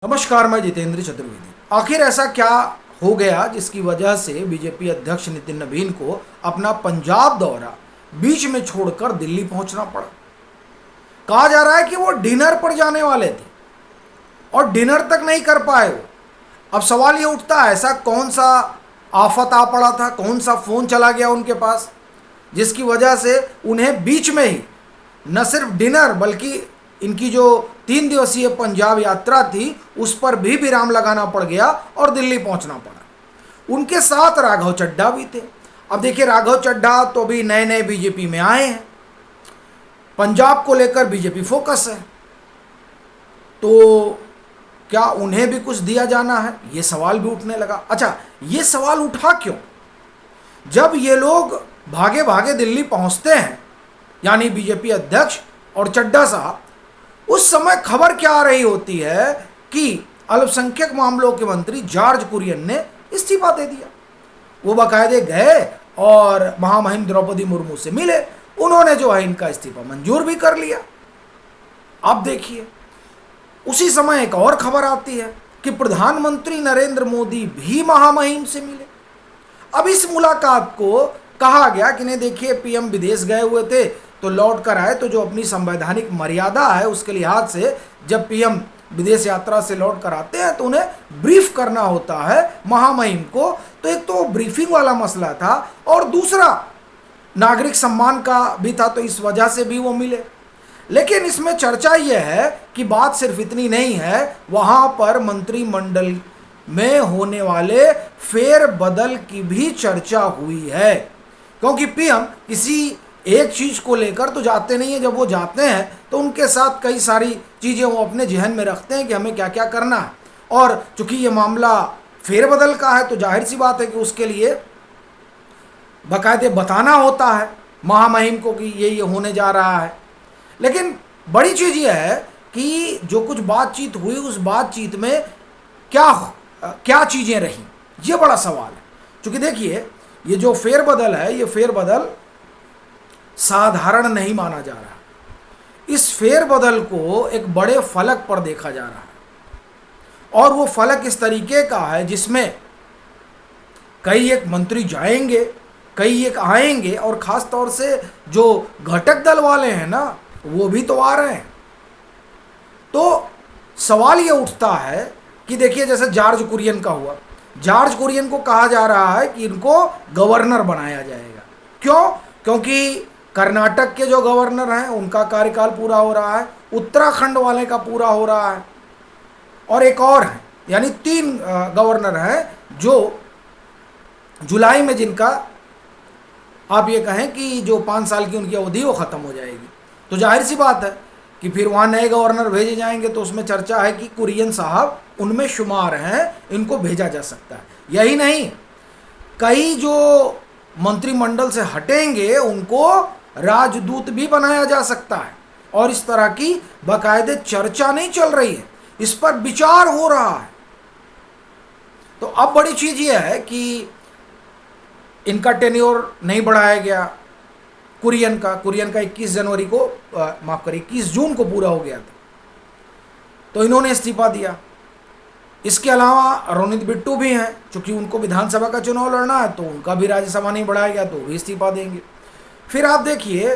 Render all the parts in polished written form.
नमस्कार, मैं जितेंद्र चतुर्वेदी। आखिर ऐसा क्या हो गया जिसकी वजह से बीजेपी अध्यक्ष नितिन नवीन को अपना पंजाब दौरा बीच में छोड़कर दिल्ली पहुंचना पड़ा। कहा जा रहा है कि वो डिनर पर जाने वाले थे और डिनर तक नहीं कर पाए वो। अब सवाल ये उठता है, ऐसा कौन सा आफत आ पड़ा था, कौन सा फोन चला गया उनके पास जिसकी वजह से उन्हें बीच में ही न सिर्फ डिनर बल्कि इनकी जो 3 दिवसीय पंजाब यात्रा थी उस पर भी विराम लगाना पड़ गया और दिल्ली पहुंचना पड़ा। उनके साथ राघव चड्ढा भी थे। अब देखिए, राघव चड्ढा तो भी नए नए बीजेपी में आए हैं, पंजाब को लेकर बीजेपी फोकस है, तो क्या उन्हें भी कुछ दिया जाना है, ये सवाल भी उठने लगा। अच्छा, ये सवाल उठा क्यों? जब ये लोग भागे भागे दिल्ली पहुंचते हैं, यानी बीजेपी अध्यक्ष और चड्ढा साहब, उस समय खबर क्या आ रही होती है कि अल्पसंख्यक मामलों के मंत्री जॉर्ज कुरियन ने इस्तीफा दे दिया। वो बाकायदे गए और महामहिम द्रौपदी मुर्मू से मिले, उन्होंने जो है इनका इस्तीफा मंजूर भी कर लिया। अब देखिए, उसी समय एक और खबर आती है कि प्रधानमंत्री नरेंद्र मोदी भी महामहिम से मिले। अब इस मुलाकात को कहा गया कि नहीं, देखिए, पीएम विदेश गए हुए थे तो लौट कर आए, तो जो अपनी संवैधानिक मर्यादा है उसके लिहाज से जब पीएम विदेश यात्रा से लौट कर आते हैं तो उन्हें ब्रीफ करना होता है महामहिम को। तो एक तो ब्रीफिंग वाला मसला था और दूसरा नागरिक सम्मान का भी था, तो इस वजह से भी वो मिले। लेकिन इसमें चर्चा यह है कि बात सिर्फ इतनी नहीं है, वहाँ पर मंत्रिमंडल में होने वाले फेरबदल की भी चर्चा हुई है, क्योंकि पीएम किसी एक चीज़ को लेकर तो जाते नहीं है। जब वो जाते हैं तो उनके साथ कई सारी चीज़ें वो अपने जहन में रखते हैं कि हमें क्या क्या करना है, और चूंकि ये मामला फेरबदल का है तो जाहिर सी बात है कि उसके लिए बाकायदे बताना होता है महामहिम को कि ये होने जा रहा है। लेकिन बड़ी चीज़ ये है कि जो कुछ बातचीत हुई उस बातचीत में क्या क्या चीज़ें रहीं, ये बड़ा सवाल है। चूँकि देखिए, ये जो फेरबदल है, ये फेरबदल साधारण नहीं माना जा रहा। इस फेरबदल को एक बड़े फलक पर देखा जा रहा है, और वो फलक इस तरीके का है जिसमें कई एक मंत्री जाएंगे, कई एक आएंगे, और ख़ास तौर से जो घटक दल वाले हैं ना, वो भी तो आ रहे हैं। तो सवाल ये उठता है कि देखिए, जैसे जॉर्ज कुरियन का हुआ, जॉर्ज कुरियन को कहा जा रहा है कि इनको गवर्नर बनाया जाएगा। क्यों? क्योंकि कर्नाटक के जो गवर्नर हैं उनका कार्यकाल पूरा हो रहा है, उत्तराखंड वाले का पूरा हो रहा है, और एक और है, यानी 3 गवर्नर हैं जो जुलाई में, जिनका आप ये कहें कि जो 5 साल की उनकी अवधि वो ख़त्म हो जाएगी। तो जाहिर सी बात है कि फिर वहाँ नए गवर्नर भेजे जाएंगे, तो उसमें चर्चा है कि कुरियन साहब उनमें शुमार हैं, इनको भेजा जा सकता है। यही नहीं, कई जो मंत्रिमंडल से हटेंगे उनको राजदूत भी बनाया जा सकता है, और इस तरह की बाकायदे चर्चा नहीं चल रही है, इस पर विचार हो रहा है। तो अब बड़ी चीज़ यह है कि इनका टेन्योर नहीं बढ़ाया गया। कुरियन का 21 जनवरी को माफ़ करिए 21 जून को पूरा हो गया था, तो इन्होंने इस्तीफा दिया। इसके अलावा रोनित बिट्टू भी हैं, चूँकि उनको विधानसभा का चुनाव लड़ना है तो उनका भी राज्यसभा नहीं बढ़ाया गया, तो भी इस्तीफा देंगे। फिर आप देखिए,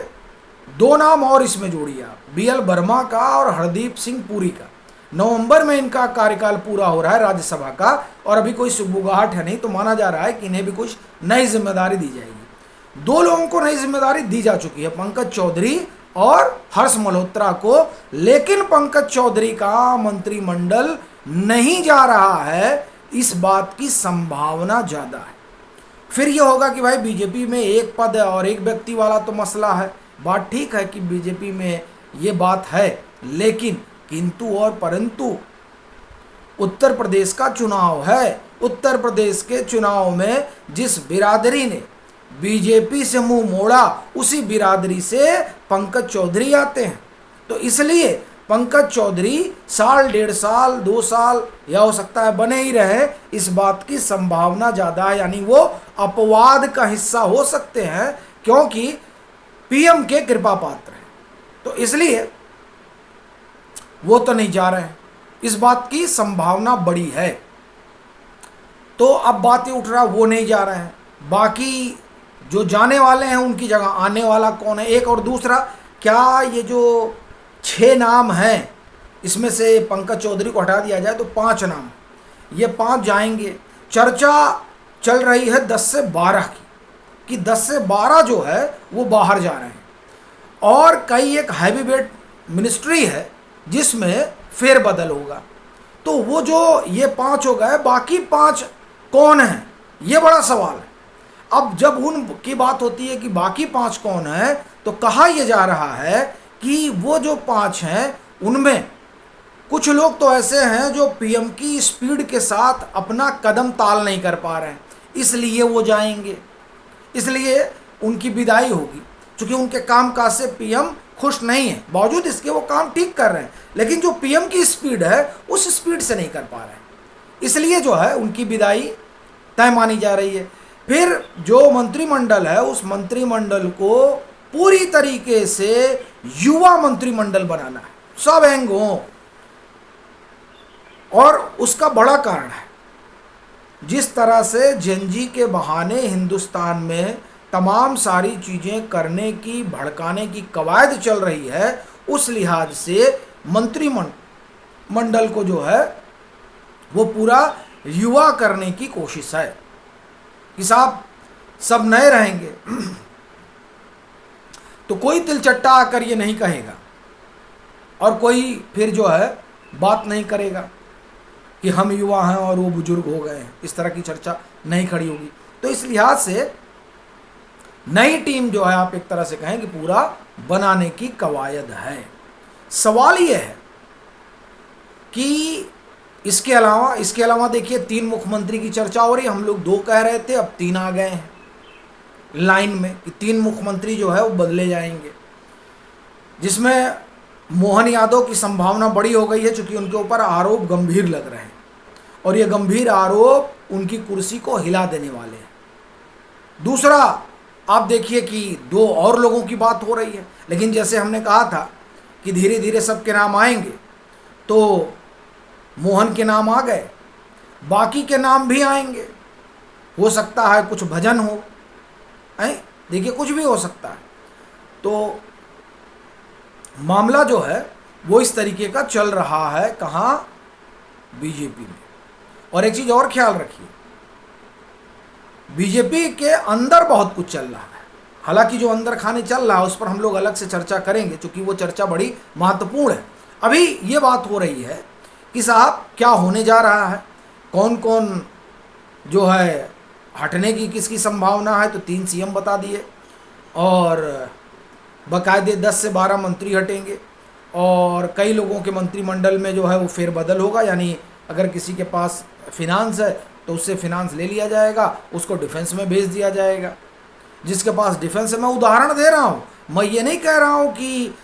2 नाम और इसमें जोड़िए आप, बीएल वर्मा का और हरदीप सिंह पुरी का। नवंबर में इनका कार्यकाल पूरा हो रहा है राज्यसभा का, और अभी कोई सुगबुगाहट है नहीं, तो माना जा रहा है कि इन्हें भी कुछ नई जिम्मेदारी दी जाएगी। 2 लोगों को नई जिम्मेदारी दी जा चुकी है, पंकज चौधरी और हर्ष मल्होत्रा को, लेकिन पंकज चौधरी का मंत्रिमंडल नहीं जा रहा है, इस बात की संभावना ज़्यादा है। फिर ये होगा कि भाई बीजेपी में एक पद और एक व्यक्ति वाला तो मसला है। बात ठीक है कि बीजेपी में ये बात है, लेकिन किंतु और परंतु उत्तर प्रदेश का चुनाव है। उत्तर प्रदेश के चुनाव में जिस बिरादरी ने बीजेपी से मुंह मोड़ा, उसी बिरादरी से पंकज चौधरी आते हैं। तो इसलिए पंकज चौधरी साल, 1.5 साल, 2 साल, या हो सकता है बने ही रहे, इस बात की संभावना ज़्यादा है। यानी वो अपवाद का हिस्सा हो सकते हैं, क्योंकि पीएम के कृपा पात्र हैं, तो इसलिए वो तो नहीं जा रहे हैं। इस बात की संभावना बड़ी है। तो अब बात ये उठ रहा वो नहीं जा रहे हैं, बाकी जो जाने वाले हैं उनकी जगह आने वाला कौन है, एक। और दूसरा, क्या ये जो 6 नाम हैं इसमें से पंकज चौधरी को हटा दिया जाए तो 5 नाम, ये 5 जाएंगे। चर्चा चल रही है 10 से 12 की, कि 10 से 12 जो है वो बाहर जा रहे हैं, और कई एक हैवी वेट मिनिस्ट्री है जिसमें फेरबदल होगा। तो वो जो ये 5 हो गए, बाकी 5 कौन हैं, ये बड़ा सवाल है। अब जब उनकी बात होती है कि बाकी 5 कौन है, तो कहा यह जा रहा है कि वो जो 5 हैं उनमें कुछ लोग तो ऐसे हैं जो पीएम की स्पीड के साथ अपना कदम ताल नहीं कर पा रहे हैं, इसलिए वो जाएंगे, इसलिए उनकी विदाई होगी। क्योंकि उनके कामकाज से पीएम खुश नहीं है, बावजूद इसके वो काम ठीक कर रहे हैं, लेकिन जो पीएम की स्पीड है उस स्पीड से नहीं कर पा रहे हैं, इसलिए जो है उनकी विदाई तय मानी जा रही है। फिर जो मंत्रिमंडल है उस मंत्रिमंडल को पूरी तरीके से युवा मंत्रिमंडल बनाना है, सब एंग हों। और उसका बड़ा कारण है, जिस तरह से जेनजी के बहाने हिंदुस्तान में तमाम सारी चीज़ें करने की, भड़काने की कवायद चल रही है, उस लिहाज से मंत्रिमंडल को जो है वो पूरा युवा करने की कोशिश है कि साहब सब नए रहेंगे। तो कोई तिलचट्टा आकर ये नहीं कहेगा और कोई फिर जो है बात नहीं करेगा कि हम युवा हैं और वो बुजुर्ग हो गए हैं, इस तरह की चर्चा नहीं खड़ी होगी। तो इस लिहाज से नई टीम जो है, आप एक तरह से कहें कि पूरा बनाने की कवायद है। सवाल ये है कि इसके अलावा देखिए 3 मुख्यमंत्री की चर्चा हो रही है। हम लोग 2 कह रहे थे, अब 3 आ गए हैं लाइन में कि 3 मुख्यमंत्री जो है वो बदले जाएंगे, जिसमें मोहन यादव की संभावना बड़ी हो गई है, चूंकि उनके ऊपर आरोप गंभीर लग रहे हैं और ये गंभीर आरोप उनकी कुर्सी को हिला देने वाले हैं। दूसरा, आप देखिए कि 2 और लोगों की बात हो रही है, लेकिन जैसे हमने कहा था कि धीरे धीरे सबके नाम आएंगे, तो मोहन के नाम आ गए, बाकी के नाम भी आएंगे। हो सकता है कुछ भजन हो, देखिए कुछ भी हो सकता है। तो मामला जो है वो इस तरीके का चल रहा है, कहाँ, बीजेपी में। और एक चीज़ और ख्याल रखिए, बीजेपी के अंदर बहुत कुछ चल रहा है। हालांकि जो अंदर खाने चल रहा है उस पर हम लोग अलग से चर्चा करेंगे, क्योंकि वो चर्चा बड़ी महत्वपूर्ण है। अभी ये बात हो रही है कि साहब क्या होने जा रहा है, कौन कौन जो है हटने की किसकी संभावना है। तो 3 सीएम बता दिए और बाकायदे 10 से 12 मंत्री हटेंगे, और कई लोगों के मंत्रिमंडल में जो है वो फेरबदल होगा। यानी अगर किसी के पास फिनांस है तो उससे फिनांस ले लिया जाएगा, उसको डिफेंस में भेज दिया जाएगा। जिसके पास डिफेंस है, मैं उदाहरण दे रहा हूँ, मैं ये नहीं कह रहा हूँ कि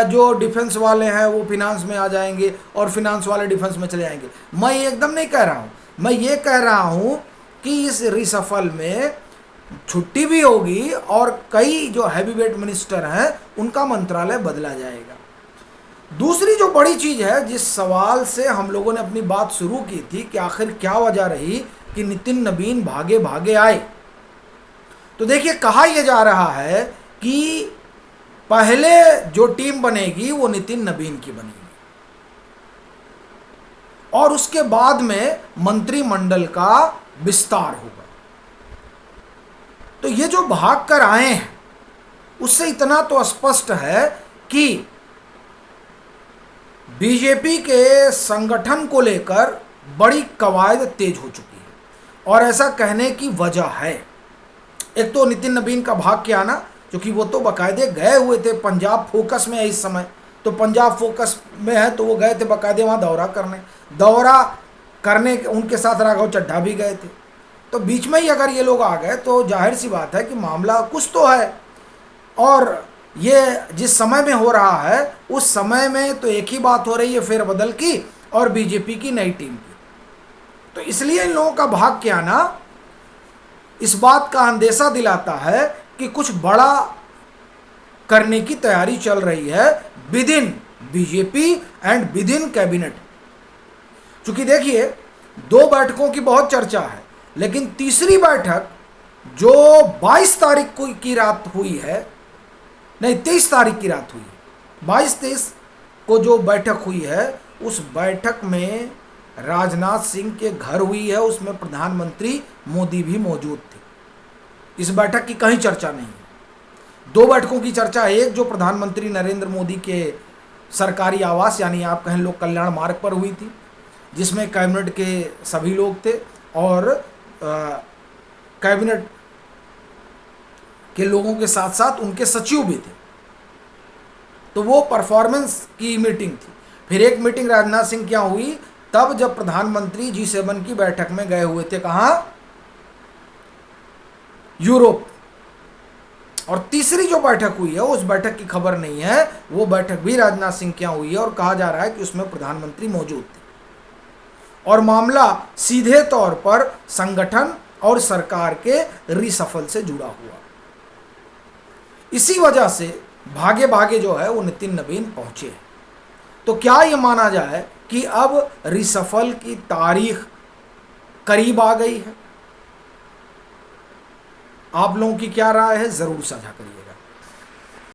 जो डिफेंस वाले हैं वो फिनांस में आ जाएंगे और फिनांस वाले डिफेंस में चले जाएंगे, मैं ये एकदम नहीं कह रहा हूँ। मैं ये कह रहा हूँ कि इस रिसफल में छुट्टी भी होगी और कई जो हैवी वेट मिनिस्टर हैं उनका मंत्रालय बदला जाएगा। दूसरी जो बड़ी चीज़ है, जिस सवाल से हम लोगों ने अपनी बात शुरू की थी कि आखिर क्या वजह रही कि नितिन नवीन भागे भागे आए, तो देखिए कहा यह जा रहा है कि पहले जो टीम बनेगी वो नितिन नवीन की बनेगी और उसके बाद में मंत्रिमंडल का विस्तार होगा। तो ये जो भाग कर आए हैं उससे इतना तो स्पष्ट है कि बीजेपी के संगठन को लेकर बड़ी कवायद तेज हो चुकी है। और ऐसा कहने की वजह है, एक तो नितिन नवीन का भाग के आना, क्योंकि वो तो बाकायदे गए हुए थे, पंजाब फोकस में है इस समय, तो पंजाब फोकस में है तो वो गए थे बाकायदे वहाँ दौरा करने उनके साथ राघव चड्ढा भी गए थे। तो बीच में ही अगर ये लोग आ गए तो जाहिर सी बात है कि मामला कुछ तो है। और ये जिस समय में हो रहा है उस समय में तो एक ही बात हो रही है फेरबदल की और बीजेपी की नई टीम की। तो इसलिए इन लोगों का भाग के आना इस बात का अंदेशा दिलाता है कि कुछ बड़ा करने की तैयारी चल रही है with in BJP and with in cabinet. चूंकि देखिए 2 बैठकों की बहुत चर्चा है, लेकिन तीसरी बैठक जो 22 तारीख को की रात हुई है, नहीं 23 तारीख की रात हुई है, 22-23 को जो बैठक हुई है, उस बैठक में राजनाथ सिंह के घर हुई है, उसमें प्रधानमंत्री मोदी भी मौजूद थे। इस बैठक की कहीं चर्चा नहीं है। 2 बैठकों की चर्चा है, एक जो प्रधानमंत्री नरेंद्र मोदी के सरकारी आवास यानी आप कहें लोक कल्याण मार्ग पर हुई थी, जिसमें कैबिनेट के सभी लोग थे और कैबिनेट के लोगों के साथ साथ उनके सचिव भी थे। तो वो परफॉर्मेंस की मीटिंग थी। फिर एक मीटिंग राजनाथ सिंह क्या हुई, तब जब प्रधानमंत्री G7 की बैठक में गए हुए थे, कहाँ, यूरोप। और तीसरी जो बैठक हुई है उस बैठक की खबर नहीं है, वो बैठक भी राजनाथ सिंह क्या हुई है और कहा जा रहा है कि उसमें प्रधानमंत्री मौजूद थे और मामला सीधे तौर पर संगठन और सरकार के रिसफल से जुड़ा हुआ। इसी वजह से भागे भागे जो है वो नितिन नवीन पहुंचे। तो क्या ये माना जाए कि अब रिसफल की तारीख करीब आ गई है? आप लोगों की क्या राय है, जरूर साझा करिए।